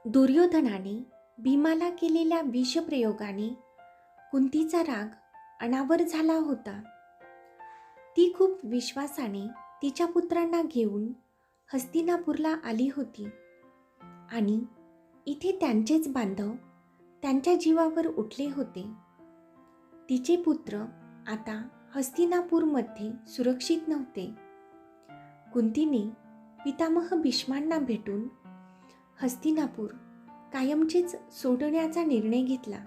दुर्योधनाने भीमाला केलेल्या विषप्रयोगाने कुंतीचा राग अनावर झाला होता. ती खूप विश्वासाने तिच्या पुत्रांना घेऊन हस्तिनापूरला आली होती आणि इथे त्यांचेच बांधव त्यांच्या जीवावर उठले होते. तिचे पुत्र आता हस्तिनापूरमध्ये सुरक्षित नव्हते. कुंतीने पितामह भीष्मांना भेटून हस्तिनापूर कायमचेच सोडण्याचा निर्णय घेतला.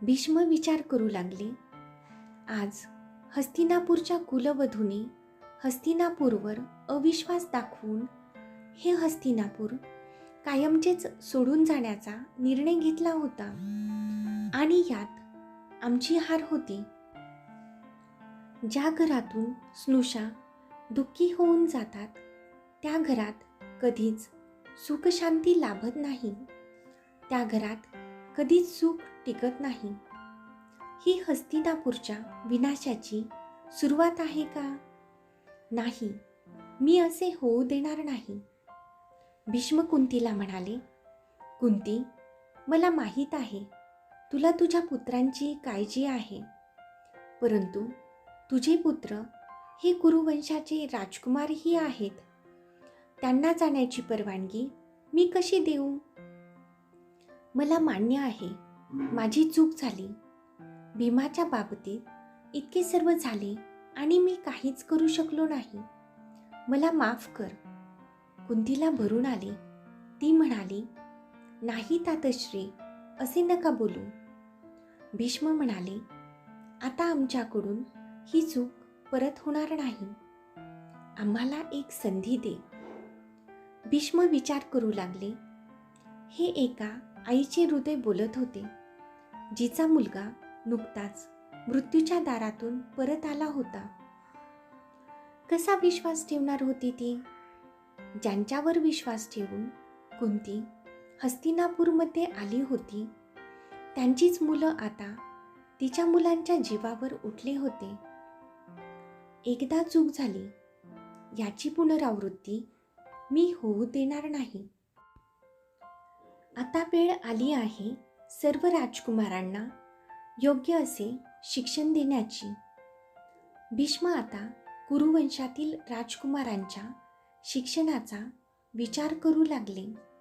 भीष्म विचार करू लागले, आज हस्तिनापूरच्या कुलवधूने हस्तिनापूरवर अविश्वास दाखवून हे हस्तिनापूर कायमचेच सोडून जाण्याचा निर्णय घेतला होता आणि यात आमची हार होती. ज्या घरातून स्नुषा दुःखी होऊन जातात त्या घरात कधीच सुखशांती लाभत नाही. त्या घरात कधीच सुख टिकत नाही. ही हस्तिनापूरच्या विनाशाची सुरुवात आहे का? नाही, मी असे होऊ देणार नाही. भीष्म कुंतीला म्हणाले, कुंती, मला माहीत आहे तुला तुझ्या पुत्रांची काळजी आहे, परंतु तुझे पुत्र हे कुरुवंशाचे राजकुमारही आहेत. त्यांना जाण्याची परवानगी मी कशी देऊ? मला मान्य आहे माझी चूक झाली. भीमाच्या बाबतीत इतके सर्व झाले आणि मी काहीच करू शकलो नाही. मला माफ कर. कुंतीला भरून आले. ती म्हणाली, नाही तातश्री, असे नका बोलू. भीष्म म्हणाले, आता आमच्याकडून ही चूक परत होणार नाही. आम्हाला एक संधी दे. भीष्म विचार करू लागले. हे एका आईचे हृदय बोलत होते, जिचा मुलगा नुकताच मृत्यूच्या दारातून परत आला होता. कसा विश्वास ठेवणार होती ती? ज्यांच्यावर विश्वास ठेवून कुंती हस्तिनापूरमध्ये आली होती त्यांचीच मुलं आता तिच्या मुलांच्या जीवावर उठले होते. एकदा चूक झाली, याची पुनरावृत्ती मी होऊ देणार नाही. आता वेळ आली आहे सर्व राजकुमारांना योग्य असे शिक्षण देण्याची. भीष्म आता कुरुवंशातील राजकुमारांच्या शिक्षणाचा विचार करू लागले.